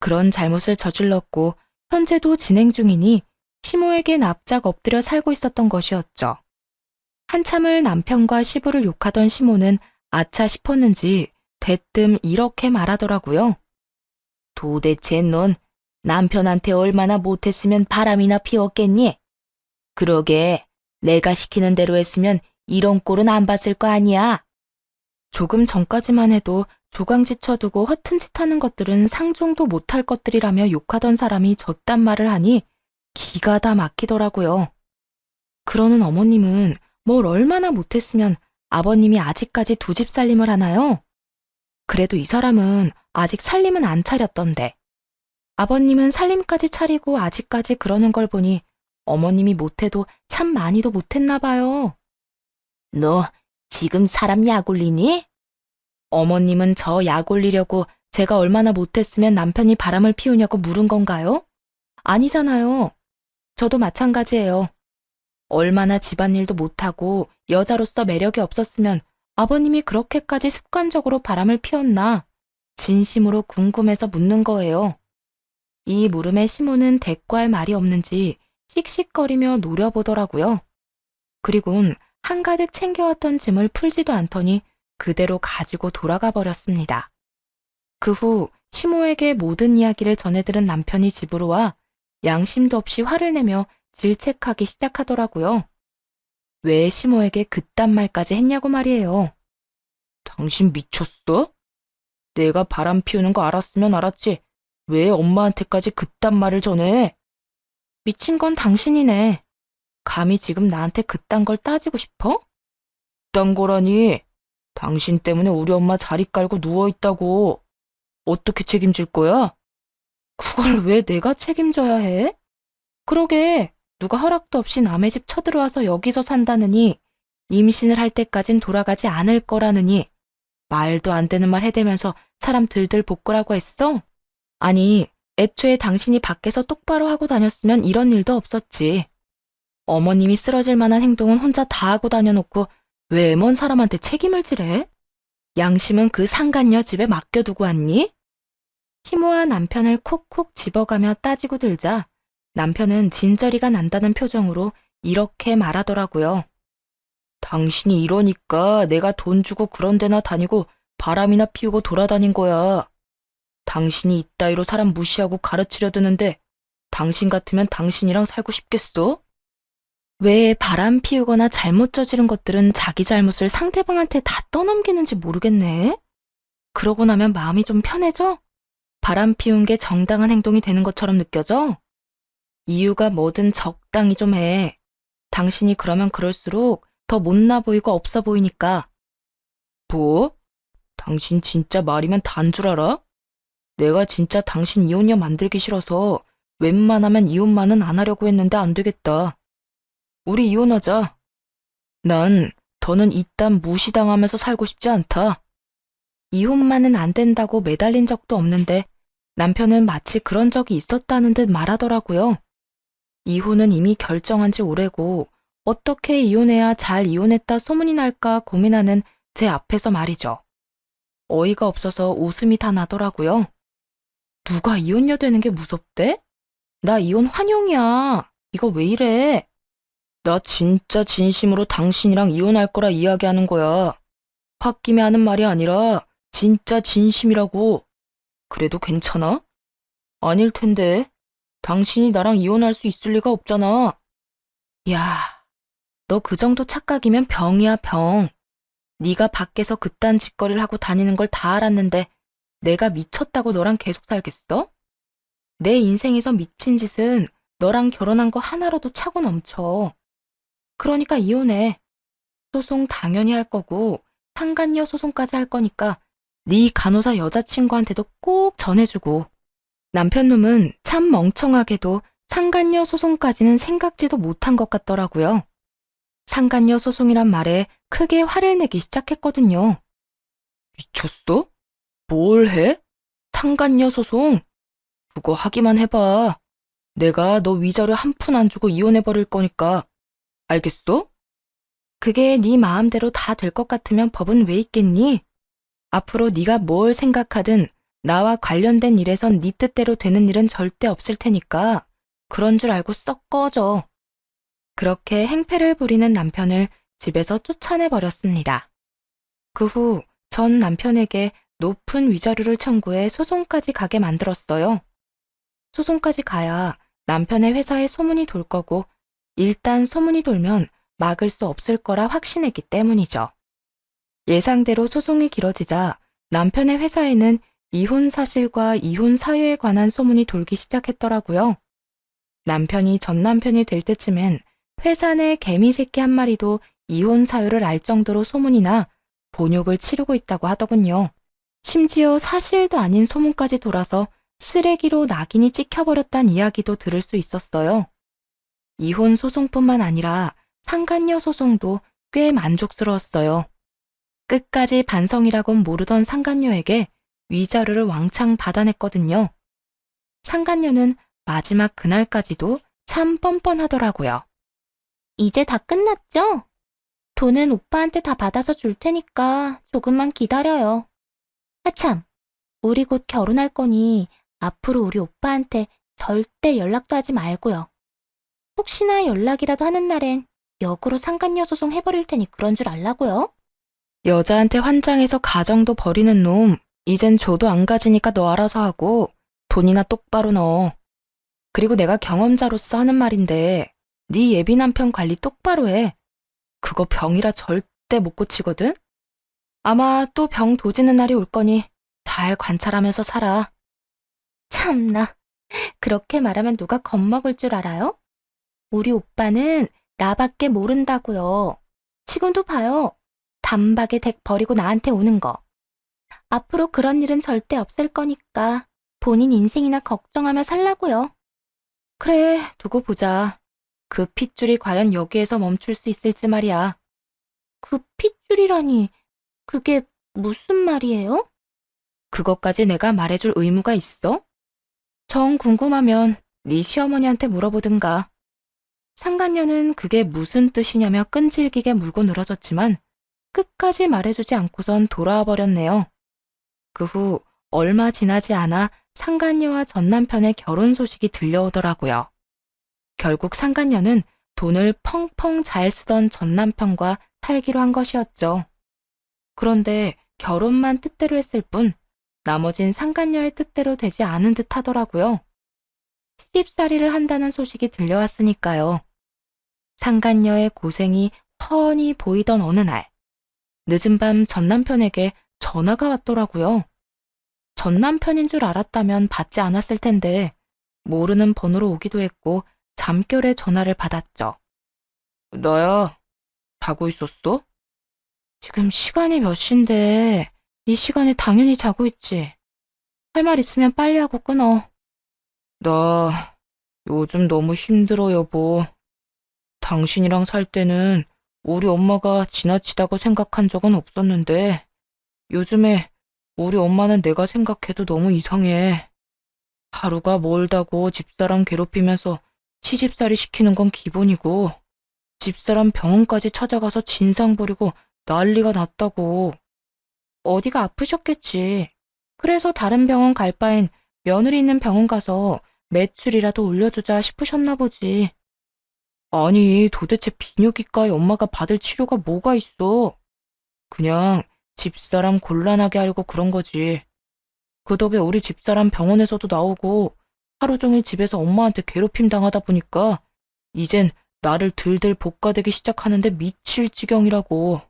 그런 잘못을 저질렀고 현재도 진행 중이니 시모에게 납작 엎드려 살고 있었던 것이었죠. 한참을 남편과 시부를 욕하던 시모는 아차 싶었는지 대뜸 이렇게 말하더라고요. 도대체 넌 남편한테 얼마나 못했으면 바람이나 피웠겠니? 그러게 내가 시키는 대로 했으면 이런 꼴은 안 봤을 거 아니야. 조금 전까지만 해도 조강지 쳐두고 허튼 짓 하는 것들은 상종도 못할 것들이라며 욕하던 사람이 저딴 말을 하니 기가 다 막히더라고요. 그러는 어머님은 뭘 얼마나 못했으면 아버님이 아직까지 두 집 살림을 하나요? 그래도 이 사람은 아직 살림은 안 차렸던데. 아버님은 살림까지 차리고 아직까지 그러는 걸 보니 어머님이 못해도 참 많이도 못했나 봐요. 너 지금 사람 약 올리니? 어머님은 저 약 올리려고 제가 얼마나 못했으면 남편이 바람을 피우냐고 물은 건가요? 아니잖아요. 저도 마찬가지예요. 얼마나 집안일도 못하고 여자로서 매력이 없었으면 아버님이 그렇게까지 습관적으로 바람을 피웠나 진심으로 궁금해서 묻는 거예요. 이 물음에 시모는 대꾸할 말이 없는지 씩씩거리며 노려보더라고요. 그리곤 한가득 챙겨왔던 짐을 풀지도 않더니 그대로 가지고 돌아가 버렸습니다. 그 후 시모에게 모든 이야기를 전해들은 남편이 집으로 와 양심도 없이 화를 내며 질책하기 시작하더라고요. 왜 시모에게 그딴 말까지 했냐고 말이에요. 당신 미쳤어? 내가 바람 피우는 거 알았으면 알았지. 왜 엄마한테까지 그딴 말을 전해? 미친 건 당신이네. 감히 지금 나한테 그딴 걸 따지고 싶어? 그딴 거라니. 당신 때문에 우리 엄마 자리 깔고 누워있다고. 어떻게 책임질 거야? 그걸 왜 내가 책임져야 해? 그러게 누가 허락도 없이 남의 집 쳐들어와서 여기서 산다느니 임신을 할 때까진 돌아가지 않을 거라느니 말도 안 되는 말 해대면서 사람 들들 볶으라고 했어? 아니, 애초에 당신이 밖에서 똑바로 하고 다녔으면 이런 일도 없었지. 어머님이 쓰러질 만한 행동은 혼자 다 하고 다녀놓고 왜 먼 사람한테 책임을 지래? 양심은 그 상간녀 집에 맡겨두고 왔니? 시모와 남편을 콕콕 집어가며 따지고 들자 남편은 진저리가 난다는 표정으로 이렇게 말하더라고요. 당신이 이러니까 내가 돈 주고 그런 데나 다니고 바람이나 피우고 돌아다닌 거야. 당신이 이따위로 사람 무시하고 가르치려 드는데 당신 같으면 당신이랑 살고 싶겠어? 왜 바람 피우거나 잘못 저지른 것들은 자기 잘못을 상대방한테 다 떠넘기는지 모르겠네. 그러고 나면 마음이 좀 편해져? 바람 피운 게 정당한 행동이 되는 것처럼 느껴져? 이유가 뭐든 적당히 좀 해. 당신이 그러면 그럴수록 더 못나 보이고 없어 보이니까. 뭐? 당신 진짜 말이면 단 줄 알아? 내가 진짜 당신 이혼녀 만들기 싫어서 웬만하면 이혼만은 안 하려고 했는데 안 되겠다. 우리 이혼하자. 난 더는 이딴 무시당하면서 살고 싶지 않다. 이혼만은 안 된다고 매달린 적도 없는데 남편은 마치 그런 적이 있었다는 듯 말하더라고요. 이혼은 이미 결정한 지 오래고 어떻게 이혼해야 잘 이혼했다 소문이 날까 고민하는 제 앞에서 말이죠. 어이가 없어서 웃음이 다 나더라고요. 누가 이혼녀 되는 게 무섭대? 나 이혼 환영이야. 이거 왜 이래? 나 진짜 진심으로 당신이랑 이혼할 거라 이야기하는 거야. 홧김에 하는 말이 아니라 진짜 진심이라고. 그래도 괜찮아? 아닐 텐데. 당신이 나랑 이혼할 수 있을 리가 없잖아. 야, 너 그 정도 착각이면 병이야, 병. 네가 밖에서 그딴 짓거리를 하고 다니는 걸 다 알았는데 내가 미쳤다고 너랑 계속 살겠어? 내 인생에서 미친 짓은 너랑 결혼한 거 하나로도 차고 넘쳐. 그러니까 이혼해. 소송 당연히 할 거고 상간녀 소송까지 할 거니까 네 간호사 여자친구한테도 꼭 전해주고. 남편 놈은 참 멍청하게도 상간녀 소송까지는 생각지도 못한 것 같더라고요. 상간녀 소송이란 말에 크게 화를 내기 시작했거든요. 미쳤어? 뭘 해? 상간녀 소송? 그거 하기만 해봐. 내가 너 위자료 한 푼 안 주고 이혼해버릴 거니까. 알겠어? 그게 네 마음대로 다 될 것 같으면 법은 왜 있겠니? 앞으로 네가 뭘 생각하든 나와 관련된 일에선 네 뜻대로 되는 일은 절대 없을 테니까 그런 줄 알고 썩 꺼져. 그렇게 행패를 부리는 남편을 집에서 쫓아내버렸습니다. 그 후 전 남편에게 높은 위자료를 청구해 소송까지 가게 만들었어요. 소송까지 가야 남편의 회사에 소문이 돌 거고 일단 소문이 돌면 막을 수 없을 거라 확신했기 때문이죠. 예상대로 소송이 길어지자 남편의 회사에는 이혼 사실과 이혼 사유에 관한 소문이 돌기 시작했더라고요. 남편이 전 남편이 될 때쯤엔 회사 내 개미 새끼 한 마리도 이혼 사유를 알 정도로 소문이 나 본욕을 치르고 있다고 하더군요. 심지어 사실도 아닌 소문까지 돌아서 쓰레기로 낙인이 찍혀버렸단 이야기도 들을 수 있었어요. 이혼 소송뿐만 아니라 상간녀 소송도 꽤 만족스러웠어요. 끝까지 반성이라곤 모르던 상간녀에게 위자료를 왕창 받아냈거든요. 상간녀는 마지막 그날까지도 참 뻔뻔하더라고요. 이제 다 끝났죠? 돈은 오빠한테 다 받아서 줄 테니까 조금만 기다려요. 아참, 우리 곧 결혼할 거니 앞으로 우리 오빠한테 절대 연락도 하지 말고요. 혹시나 연락이라도 하는 날엔 역으로 상간녀 소송 해버릴 테니 그런 줄 알라고요. 여자한테 환장해서 가정도 버리는 놈, 이젠 줘도 안 가지니까 너 알아서 하고 돈이나 똑바로 넣어. 그리고 내가 경험자로서 하는 말인데 네 예비 남편 관리 똑바로 해. 그거 병이라 절대 못 고치거든? 아마 또 병 도지는 날이 올 거니 잘 관찰하면서 살아. 참나, 그렇게 말하면 누가 겁먹을 줄 알아요? 우리 오빠는 나밖에 모른다고요. 지금도 봐요. 단박에 댁 버리고 나한테 오는 거. 앞으로 그런 일은 절대 없을 거니까 본인 인생이나 걱정하며 살라고요. 그래, 두고 보자. 그 핏줄이 과연 여기에서 멈출 수 있을지 말이야. 그 핏줄이라니, 그게 무슨 말이에요? 그것까지 내가 말해줄 의무가 있어? 정 궁금하면 네 시어머니한테 물어보든가. 상간녀는 그게 무슨 뜻이냐며 끈질기게 물고 늘어졌지만 끝까지 말해주지 않고선 돌아와 버렸네요. 그 후 얼마 지나지 않아 상간녀와 전 남편의 결혼 소식이 들려오더라고요. 결국 상간녀는 돈을 펑펑 잘 쓰던 전 남편과 살기로 한 것이었죠. 그런데 결혼만 뜻대로 했을 뿐 나머진 상간녀의 뜻대로 되지 않은 듯 하더라고요. 시집살이를 한다는 소식이 들려왔으니까요. 상간녀의 고생이 훤히 보이던 어느 날, 늦은 밤 전 남편에게 전화가 왔더라고요. 전 남편인 줄 알았다면 받지 않았을 텐데 모르는 번호로 오기도 했고 잠결에 전화를 받았죠. 나야, 자고 있었어? 지금 시간이 몇 시인데 이 시간에 당연히 자고 있지. 할 말 있으면 빨리 하고 끊어. 나 요즘 너무 힘들어, 여보. 당신이랑 살 때는 우리 엄마가 지나치다고 생각한 적은 없었는데 요즘에 우리 엄마는 내가 생각해도 너무 이상해. 하루가 멀다고 집사람 괴롭히면서 시집살이 시키는 건 기본이고 집사람 병원까지 찾아가서 진상 부리고 난리가 났다고. 어디가 아프셨겠지. 그래서 다른 병원 갈 바엔 며느리 있는 병원 가서 매출이라도 올려주자 싶으셨나 보지. 아니, 도대체 비뇨기과에 엄마가 받을 치료가 뭐가 있어? 그냥 집사람 곤란하게 하려고 그런 거지. 그 덕에 우리 집사람 병원에서도 나오고 하루 종일 집에서 엄마한테 괴롭힘 당하다 보니까 이젠 나를 들들 볶아대기 시작하는데 미칠 지경이라고.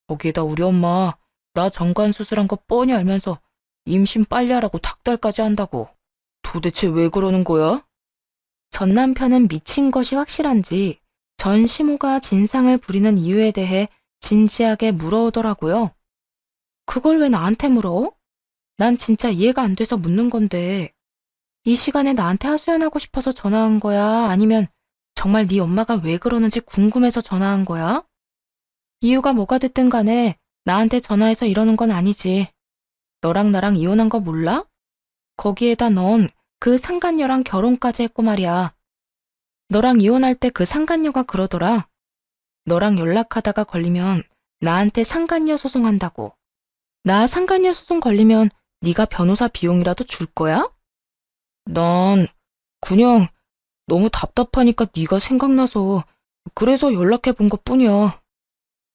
거기에다 우리 엄마 나 정관 수술한 거 뻔히 알면서 임신 빨리 하라고 닥달까지 한다고. 도대체 왜 그러는 거야? 전 남편은 미친 것이 확실한지 전 시모가 진상을 부리는 이유에 대해 진지하게 물어오더라고요. 그걸 왜 나한테 물어? 난 진짜 이해가 안 돼서 묻는 건데 이 시간에 나한테 하소연하고 싶어서 전화한 거야? 아니면 정말 네 엄마가 왜 그러는지 궁금해서 전화한 거야? 이유가 뭐가 됐든 간에 나한테 전화해서 이러는 건 아니지. 너랑 나랑 이혼한 거 몰라? 거기에다 넌 그 상간녀랑 결혼까지 했고 말이야. 너랑 이혼할 때 그 상간녀가 그러더라. 너랑 연락하다가 걸리면 나한테 상간녀 소송한다고. 나 상간녀 소송 걸리면 네가 변호사 비용이라도 줄 거야? 난 그냥 너무 답답하니까 네가 생각나서 그래서 연락해 본 것뿐이야.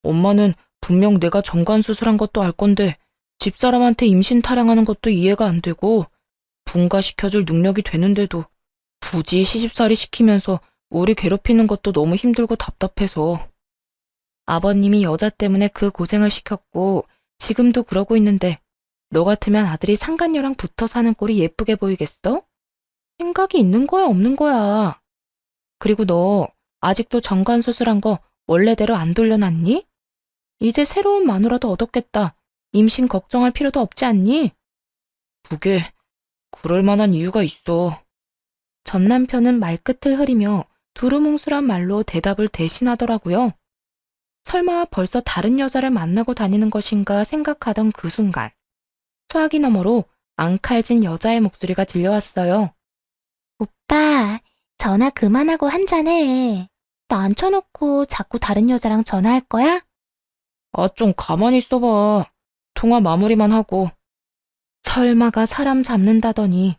엄마는 분명 내가 정관 수술한 것도 알 건데 집사람한테 임신 타령하는 것도 이해가 안 되고 분가시켜줄 능력이 되는데도 굳이 시집살이 시키면서 우리 괴롭히는 것도 너무 힘들고 답답해서. 아버님이 여자 때문에 그 고생을 시켰고 지금도 그러고 있는데 너 같으면 아들이 상간녀랑 붙어 사는 꼴이 예쁘게 보이겠어? 생각이 있는 거야, 없는 거야? 그리고 너 아직도 정관 수술한 거 원래대로 안 돌려놨니? 이제 새로운 마누라도 얻었겠다. 임신 걱정할 필요도 없지 않니? 그게 그럴 만한 이유가 있어. 전 남편은 말끝을 흐리며 두루뭉술한 말로 대답을 대신하더라고요. 설마 벌써 다른 여자를 만나고 다니는 것인가 생각하던 그 순간 수화기 너머로 앙칼진 여자의 목소리가 들려왔어요. 오빠, 전화 그만하고 한잔해. 나 앉혀놓고 자꾸 다른 여자랑 전화할 거야? 아, 좀 가만히 있어봐. 통화 마무리만 하고. 설마가 사람 잡는다더니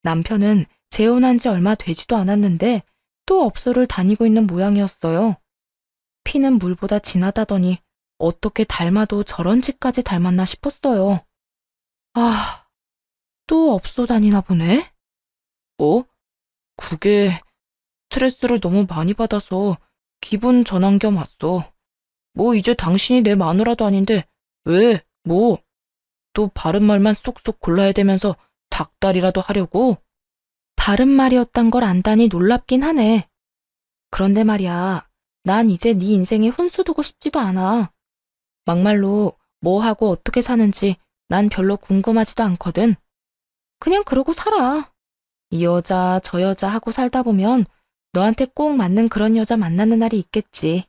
남편은 재혼한 지 얼마 되지도 않았는데 또 업소를 다니고 있는 모양이었어요. 피는 물보다 진하다더니 어떻게 닮아도 저런 짓까지 닮았나 싶었어요. 아, 또 업소 다니나 보네? 어? 그게 스트레스를 너무 많이 받아서 기분 전환 겸 왔어. 뭐 이제 당신이 내 마누라도 아닌데 왜? 뭐? 또 바른 말만 쏙쏙 골라야 되면서 닭다리라도 하려고? 바른 말이었단 걸 안다니 놀랍긴 하네. 그런데 말이야, 난 이제 네 인생에 훈수 두고 싶지도 않아. 막말로 뭐 하고 어떻게 사는지 난 별로 궁금하지도 않거든. 그냥 그러고 살아. 이 여자 저 여자 하고 살다 보면 너한테 꼭 맞는 그런 여자 만나는 날이 있겠지.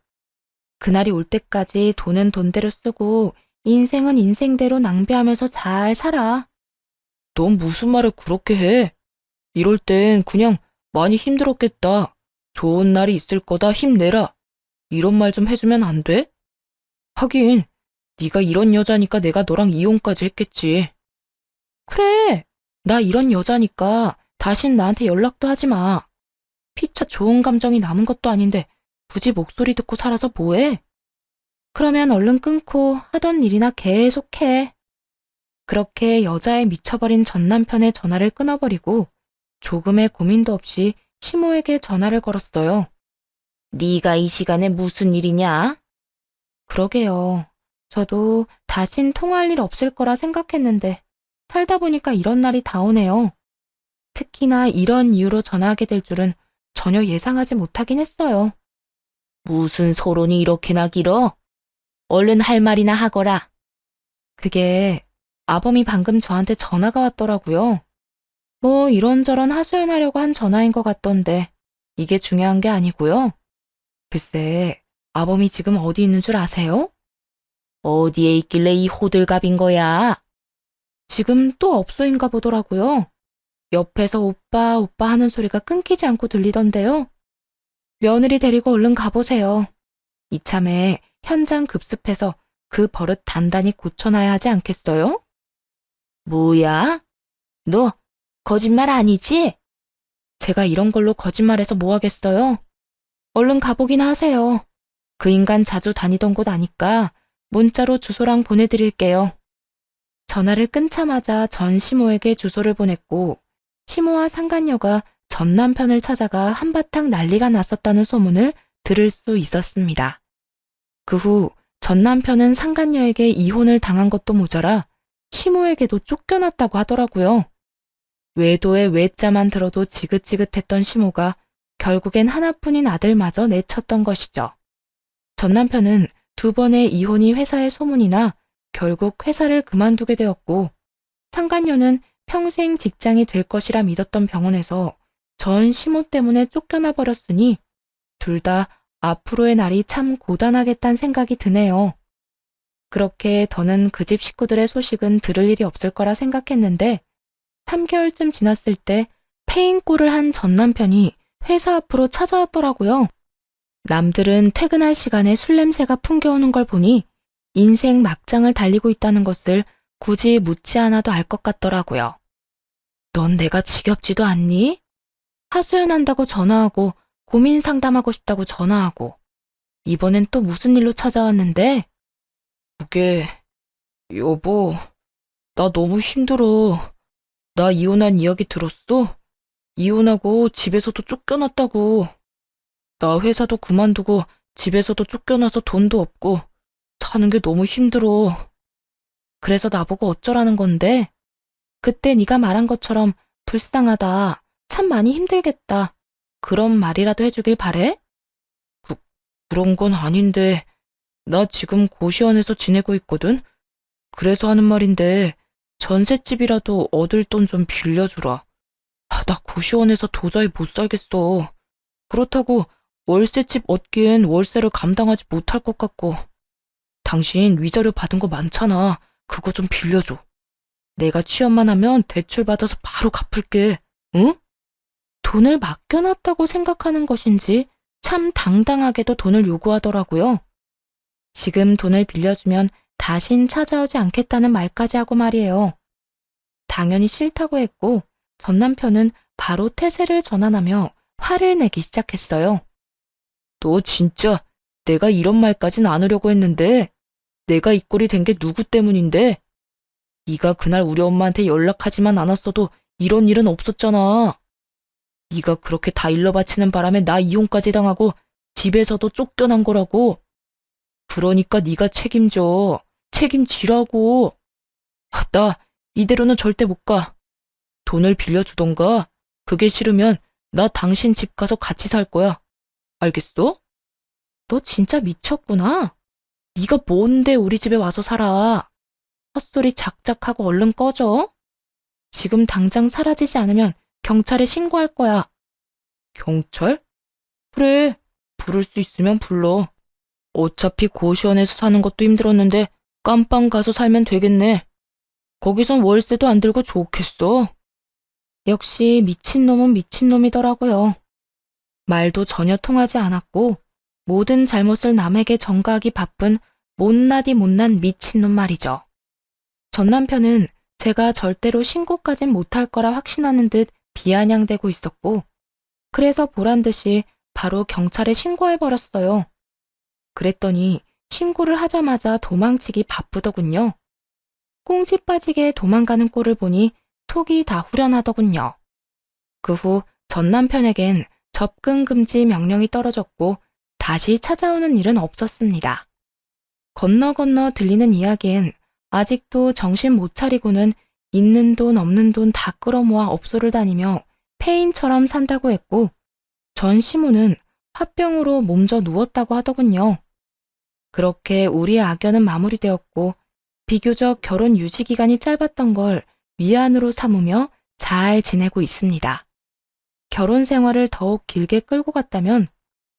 그날이 올 때까지 돈은 돈대로 쓰고 인생은 인생대로 낭비하면서 잘 살아. 넌 무슨 말을 그렇게 해? 이럴 땐 그냥 많이 힘들었겠다. 좋은 날이 있을 거다 힘내라. 이런 말 좀 해주면 안 돼? 하긴 네가 이런 여자니까 내가 너랑 이혼까지 했겠지. 그래, 나 이런 여자니까 다신 나한테 연락도 하지 마. 피차 좋은 감정이 남은 것도 아닌데 굳이 목소리 듣고 살아서 뭐해? 그러면 얼른 끊고 하던 일이나 계속해. 그렇게 여자에 미쳐버린 전 남편의 전화를 끊어버리고 조금의 고민도 없이 시모에게 전화를 걸었어요. 네가 이 시간에 무슨 일이냐? 그러게요. 저도 다신 통화할 일 없을 거라 생각했는데 살다 보니까 이런 날이 다 오네요. 특히나 이런 이유로 전화하게 될 줄은 전혀 예상하지 못하긴 했어요. 무슨 소론이 이렇게나 길어? 얼른 할 말이나 하거라. 그게 아범이 방금 저한테 전화가 왔더라고요. 뭐 이런저런 하소연하려고 한 전화인 것 같던데 이게 중요한 게 아니고요. 글쎄, 아범이 지금 어디 있는 줄 아세요? 어디에 있길래 이 호들갑인 거야? 지금 또 업소인가 보더라고요. 옆에서 오빠, 오빠 하는 소리가 끊기지 않고 들리던데요. 며느리 데리고 얼른 가보세요. 이참에 현장 급습해서 그 버릇 단단히 고쳐놔야 하지 않겠어요? 뭐야? 너 거짓말 아니지? 제가 이런 걸로 거짓말해서 뭐 하겠어요? 얼른 가보기나 하세요. 그 인간 자주 다니던 곳 아니까 문자로 주소랑 보내드릴게요. 전화를 끊자마자 전 시모에게 주소를 보냈고 시모와 상간녀가 전 남편을 찾아가 한바탕 난리가 났었다는 소문을 들을 수 있었습니다. 그 후 전 남편은 상간녀에게 이혼을 당한 것도 모자라 시모에게도 쫓겨났다고 하더라고요. 외도의 외자만 들어도 지긋지긋했던 시모가 결국엔 하나뿐인 아들마저 내쳤던 것이죠. 전 남편은 2번의 이혼이 회사에 소문이 나 결국 회사를 그만두게 되었고 상간녀는 평생 직장이 될 것이라 믿었던 병원에서 전 시모 때문에 쫓겨나 버렸으니 둘 다 앞으로의 날이 참 고단하겠다는 생각이 드네요. 그렇게 더는 그 집 식구들의 소식은 들을 일이 없을 거라 생각했는데 3개월쯤 지났을 때 폐인꼴을 한 전 남편이 회사 앞으로 찾아왔더라고요. 남들은 퇴근할 시간에 술 냄새가 풍겨오는 걸 보니 인생 막장을 달리고 있다는 것을 굳이 묻지 않아도 알 것 같더라고요. 넌 내가 지겹지도 않니? 하소연한다고 전화하고 고민 상담하고 싶다고 전화하고 이번엔 또 무슨 일로 찾아왔는데? 그게 여보, 나 너무 힘들어. 나 이혼한 이야기 들었어? 이혼하고 집에서도 쫓겨났다고. 나 회사도 그만두고 집에서도 쫓겨나서 돈도 없고 사는 게 너무 힘들어. 그래서 나보고 어쩌라는 건데? 그때 네가 말한 것처럼 불쌍하다, 참 많이 힘들겠다. 그런 말이라도 해주길 바래? 그런 건 아닌데 나 지금 고시원에서 지내고 있거든? 그래서 하는 말인데 전셋집이라도 얻을 돈 좀 빌려주라. 나 고시원에서 도저히 못 살겠어. 그렇다고 월세집 얻기엔 월세를 감당하지 못할 것 같고. 당신 위자료 받은 거 많잖아. 그거 좀 빌려줘. 내가 취업만 하면 대출 받아서 바로 갚을게. 응? 돈을 맡겨놨다고 생각하는 것인지 참 당당하게도 돈을 요구하더라고요. 지금 돈을 빌려주면 다신 찾아오지 않겠다는 말까지 하고 말이에요. 당연히 싫다고 했고 전 남편은 바로 태세를 전환하며 화를 내기 시작했어요. 너 진짜 내가 이런 말까진 안 하려고 했는데 내가 이 꼴이 된 게 누구 때문인데? 네가 그날 우리 엄마한테 연락하지만 않았어도 이런 일은 없었잖아. 네가 그렇게 다 일러바치는 바람에 나 이혼까지 당하고 집에서도 쫓겨난 거라고. 그러니까 네가 책임져. 책임지라고. 나 이대로는 절대 못 가. 돈을 빌려주던가. 그게 싫으면 나 당신 집 가서 같이 살 거야. 알겠어? 너 진짜 미쳤구나. 네가 뭔데 우리 집에 와서 살아. 헛소리 작작하고 얼른 꺼져. 지금 당장 사라지지 않으면 경찰에 신고할 거야. 경찰? 그래, 부를 수 있으면 불러. 어차피 고시원에서 사는 것도 힘들었는데 깜빵 가서 살면 되겠네. 거기선 월세도 안 들고 좋겠어. 역시 미친놈은 미친놈이더라고요. 말도 전혀 통하지 않았고 모든 잘못을 남에게 전가하기 바쁜 못나디 못난 미친놈 말이죠. 전 남편은 제가 절대로 신고까진 못할 거라 확신하는 듯 비아냥대고 있었고 그래서 보란듯이 바로 경찰에 신고해버렸어요. 그랬더니 신고를 하자마자 도망치기 바쁘더군요. 꽁지 빠지게 도망가는 꼴을 보니 속이 다 후련하더군요. 그 후 전 남편에겐 접근 금지 명령이 떨어졌고 다시 찾아오는 일은 없었습니다. 건너 들리는 이야기엔 아직도 정신 못 차리고는 있는 돈 없는 돈 다 끌어모아 업소를 다니며 폐인처럼 산다고 했고 전 시모는 화병으로 몸져 누웠다고 하더군요. 그렇게 우리의 악연은 마무리되었고 비교적 결혼 유지 기간이 짧았던 걸 위안으로 삼으며 잘 지내고 있습니다. 결혼 생활을 더욱 길게 끌고 갔다면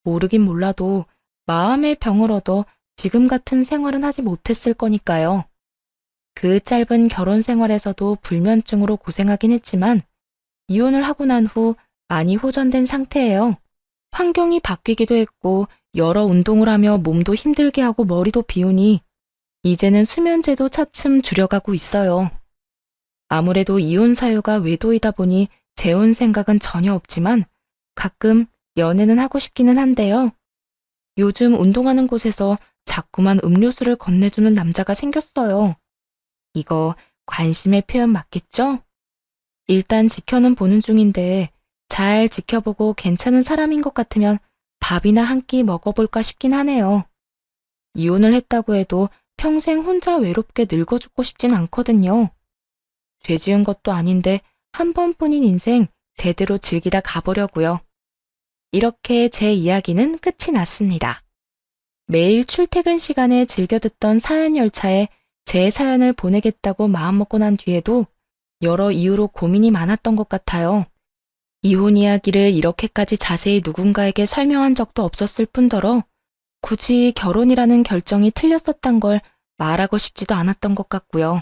모르긴 몰라도 마음의 병을 얻어 지금 같은 생활은 하지 못했을 거니까요. 그 짧은 결혼 생활에서도 불면증으로 고생하긴 했지만 이혼을 하고 난 후 많이 호전된 상태예요. 환경이 바뀌기도 했고 여러 운동을 하며 몸도 힘들게 하고 머리도 비우니 이제는 수면제도 차츰 줄여가고 있어요. 아무래도 이혼 사유가 외도이다 보니 재혼 생각은 전혀 없지만 가끔 연애는 하고 싶기는 한데요. 요즘 운동하는 곳에서 자꾸만 음료수를 건네주는 남자가 생겼어요. 이거 관심의 표현 맞겠죠? 일단 지켜는 보는 중인데 잘 지켜보고 괜찮은 사람인 것 같으면 밥이나 한 끼 먹어볼까 싶긴 하네요. 이혼을 했다고 해도 평생 혼자 외롭게 늙어 죽고 싶진 않거든요. 죄 지은 것도 아닌데 한 번뿐인 인생 제대로 즐기다 가보려고요. 이렇게 제 이야기는 끝이 났습니다. 매일 출퇴근 시간에 즐겨 듣던 사연 열차에 제 사연을 보내겠다고 마음먹고 난 뒤에도 여러 이유로 고민이 많았던 것 같아요. 이혼 이야기를 이렇게까지 자세히 누군가에게 설명한 적도 없었을 뿐더러 굳이 결혼이라는 결정이 틀렸었단 걸 말하고 싶지도 않았던 것 같고요.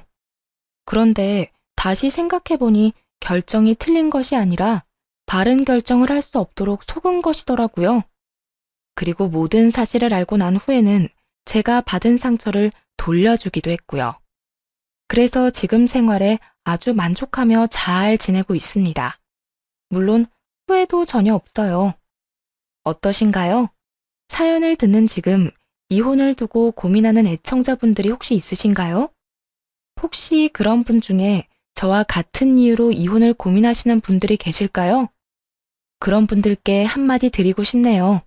그런데 다시 생각해보니 결정이 틀린 것이 아니라 바른 결정을 할 수 없도록 속은 것이더라고요. 그리고 모든 사실을 알고 난 후에는 제가 받은 상처를 돌려주기도 했고요. 그래서 지금 생활에 아주 만족하며 잘 지내고 있습니다. 물론 후회도 전혀 없어요. 어떠신가요? 사연을 듣는 지금 이혼을 두고 고민하는 애청자분들이 혹시 있으신가요? 혹시 그런 분 중에 저와 같은 이유로 이혼을 고민하시는 분들이 계실까요? 그런 분들께 한마디 드리고 싶네요.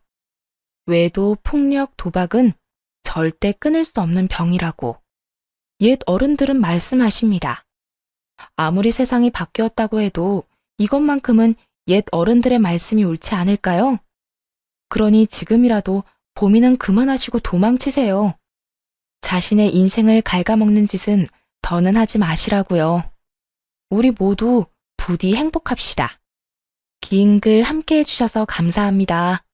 외도, 폭력, 도박은 절대 끊을 수 없는 병이라고. 옛 어른들은 말씀하십니다. 아무리 세상이 바뀌었다고 해도 이것만큼은 옛 어른들의 말씀이 옳지 않을까요? 그러니 지금이라도 고민은 그만하시고 도망치세요. 자신의 인생을 갉아먹는 짓은 더는 하지 마시라고요. 우리 모두 부디 행복합시다. 긴 글 함께 해주셔서 감사합니다.